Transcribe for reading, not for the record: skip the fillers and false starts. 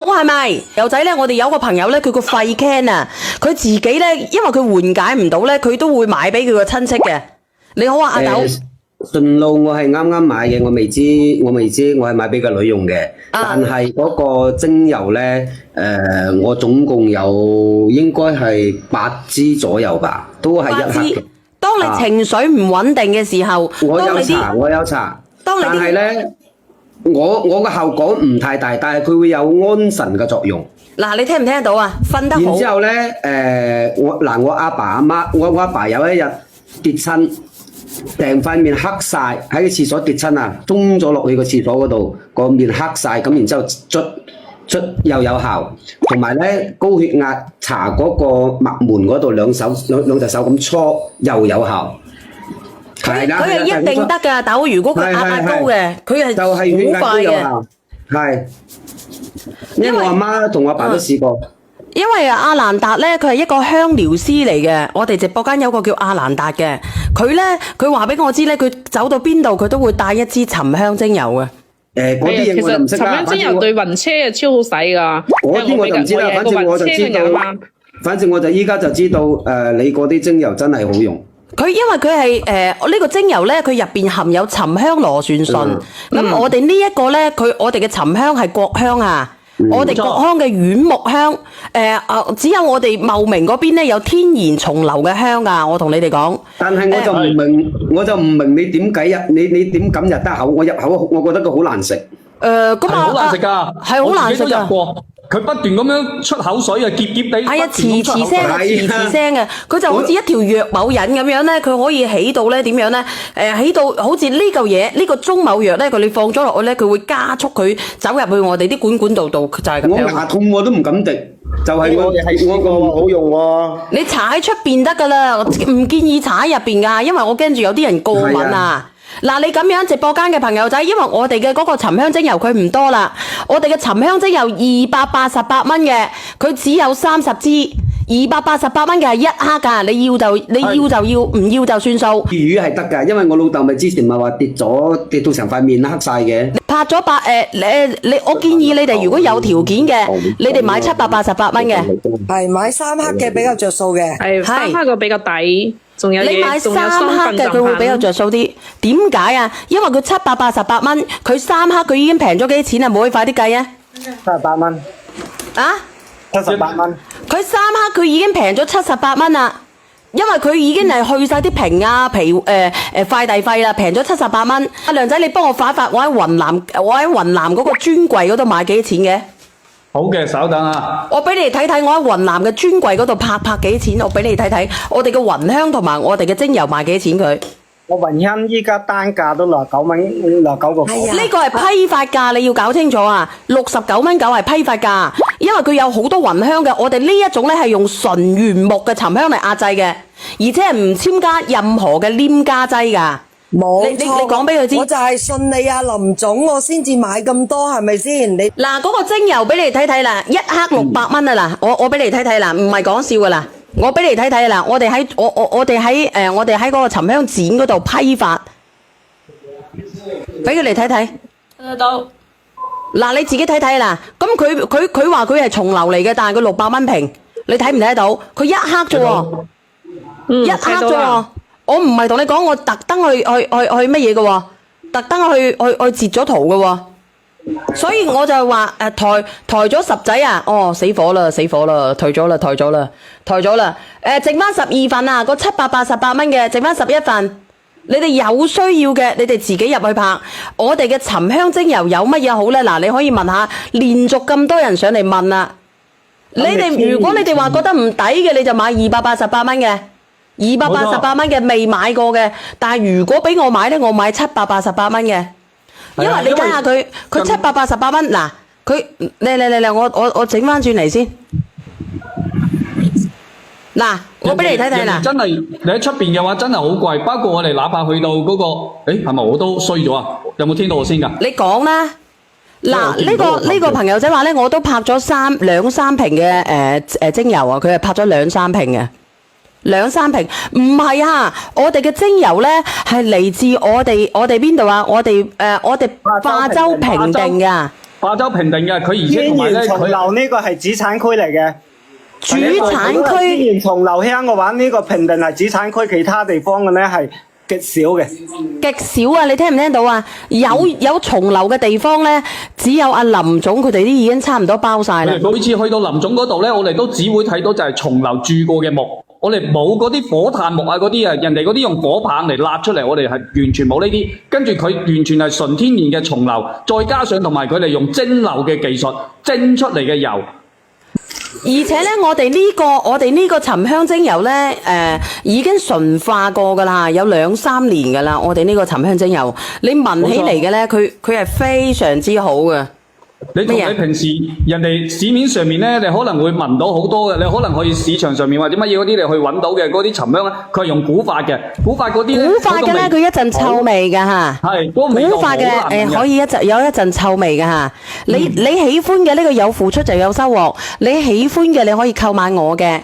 我係咪友仔咧？我哋有個朋友咧，佢個肺 can 啊，佢自己咧，因為佢緩解唔到咧，佢都會買俾佢個親戚嘅。你好啊，阿豆。順路我係啱啱買嘅，我未知，我係買俾個女用嘅。但係嗰個精油咧，我總共有應該係8支左右吧，都係一克嘅。當你情緒唔穩定嘅時候，我有搽，但係咧，我個效果唔太大，但係佢會有安神嘅作用。嗱，你聽唔聽得到啊？瞓得好。然之後咧，我阿爸阿媽，我阿爸有一日跌親。成塊面黑晒，喺個廁所跌親啊，中咗落去個廁所嗰度，個面黑晒，咁然之後捽又有效，同埋咧高血壓搽嗰個脈門嗰度兩隻手咁搓又有效。佢係一定得㗎，豆。如果佢壓高嘅，佢係就係好快嘅。係，因為我阿媽同我阿爸都試過。因為阿蘭達咧，佢係一個香療師嚟嘅。我哋直播間有個叫阿蘭達嘅，佢話俾我知咧，佢走到邊度佢都會帶一支沉香精油嘅。嗰啲嘢我就唔識啦。沉香精油對暈車係超好使㗎。嗰啲我就唔知啦，反正我就依家就知道你嗰啲精油真係好用。因為佢係呢個精油咧，佢入邊含有沉香螺旋醇。咁我哋呢一個咧，我哋嘅沉香係國香啊。我哋國香嘅軟木香，只有我哋茂名嗰邊咧有天然重流嘅香噶，我同你哋講。但係我就唔明你點解你點敢入得口？我入口，我覺得佢好難食。咁啊，好難食噶，係好難食噶。佢不斷咁樣出口水啊，澀澀地。係啊，呲聲嘅，佢就好似一條藥某引咁樣咧，佢可以起到咧點樣咧？起到好似呢嚿嘢，呢個中某藥咧，你放咗落去咧，佢會加速佢走入去我哋啲管道度，就係咁樣。我牙痛我都唔敢滴，就係我個好用喎。你搽喺出邊得噶啦，唔建議搽喺入邊噶，因為我驚住有啲人過敏啊。嗱，你咁樣直播間嘅朋友仔，因為我哋嘅嗰個沉香精油佢唔多啦，我哋嘅沉香精油288蚊嘅，佢只有30支，288蚊嘅係1克噶，你要就要，唔要就算數。魚係得噶，因為我老豆咪之前咪話跌到成塊面黑晒嘅。拍咗我建議你哋如果有條件嘅，你哋買788蚊嘅。係買3克嘅比較着數嘅。係3克嘅比較抵。你買3克嘅佢會比較着數啲，點解啊？因為佢788蚊，佢3克佢已經平咗幾錢啊？冇可以快啲計啊！78蚊。啊？78蚊。佢3克佢已經平咗78蚊啦，因為佢已經係去晒啲瓶啊快遞費啦，平咗78蚊。阿梁仔，你幫我發一發，我喺雲南嗰個專櫃嗰度買幾錢嘅？好嘅，稍等啊！我俾你睇睇，我喺雲南嘅專櫃嗰度拍幾錢，我俾你睇睇，我哋嘅雲香同埋我哋嘅精油賣幾錢佢？我雲香依家單價都69蚊，69個。係啊，呢個係批發價，你要搞清楚啊！69蚊9係批發價，因為佢有好多雲香嘅，我哋呢一種咧係用純原木嘅沉香嚟壓製嘅，而且係唔添加任何嘅黏加劑㗎。冇錯，你講俾佢知，我就係信你啊林總，我先至買咁多，係咪先？你嗱嗰個精油俾你睇睇啦，1克600蚊啊嗱，我俾你睇睇啦，唔係講笑噶啦，我俾你睇睇啦，我哋喺嗰個沉香展嗰度批發，俾佢嚟睇睇。睇得到。嗱你自己睇睇啦，咁佢話佢係重流嚟嘅，但係佢600蚊瓶，你睇唔睇得到？佢1克啫喎，1克啫喎。我唔係同你講，我特登去乜嘢嘅喎，特登去截咗圖嘅喎，所以我就話抬咗10仔啊，死火啦，抬咗啦，剩翻12份啊，個788蚊嘅，剩翻11份，你哋有需要嘅，你哋自己入去拍。我哋嘅沉香精油有乜嘢好咧？嗱，你可以問下，連續咁多人上嚟問啦，你哋如果你哋話覺得唔抵嘅，你就買288蚊嘅。288蚊嘅未買過嘅，但係如果俾我買咧，我買788蚊嘅，因為你睇下佢788蚊，嗱佢嚟，我整翻轉嚟先，嗱我俾你睇睇啦。真係你喺出邊嘅話真係好貴，包括我哋哪怕去到嗰個，係咪我都衰咗啊？有冇聽到我先㗎？你講啦。嗱呢個朋友仔話咧，我都拍咗兩三瓶嘅精油啊，佢係拍咗2-3瓶嘅。2-3瓶唔係啊！我哋嘅精油咧係嚟自我哋邊度啊？我哋化州平定噶，化州評定嘅，佢而且天同埋咧佢。然重樓呢個係主產區嚟嘅。主產區天然重樓香嘅話，呢個評定係主產區，其他地方嘅咧係極少嘅。極少啊！你聽唔聽到啊？有重樓嘅地方咧，只有阿林總佢哋啲已經差唔多包晒啦。每次去到林總嗰度咧，我哋都只會睇到就係重樓住過嘅木，我哋冇嗰啲火炭木啊嗰啲啊，人哋嗰啲用火棒嚟焫出嚟，我哋係完全冇呢啲。跟住佢完全係純天然嘅重樓，再加上同埋佢哋用蒸餾嘅技術蒸出嚟嘅油。而且咧，我哋呢個沉香精油咧，已經純化過噶啦，有2-3年噶啦。我哋呢個沉香精油，你聞起嚟嘅咧，佢係非常之好嘅。你同乜嘢你平時人哋市面上面咧，你可能會聞到好多嘅，你可能去市場上面或者乜嘢嗰啲你去揾到嘅嗰啲沉香咧，佢係用古法嘅，古法嗰啲咧，古法嘅咧，佢一陣臭味㗎嚇。係，嗰個味道古法嘅好難聞嘅可以有一陣臭味㗎嚇。你喜歡嘅呢個有付出就有收穫，你喜歡嘅你可以購買我嘅。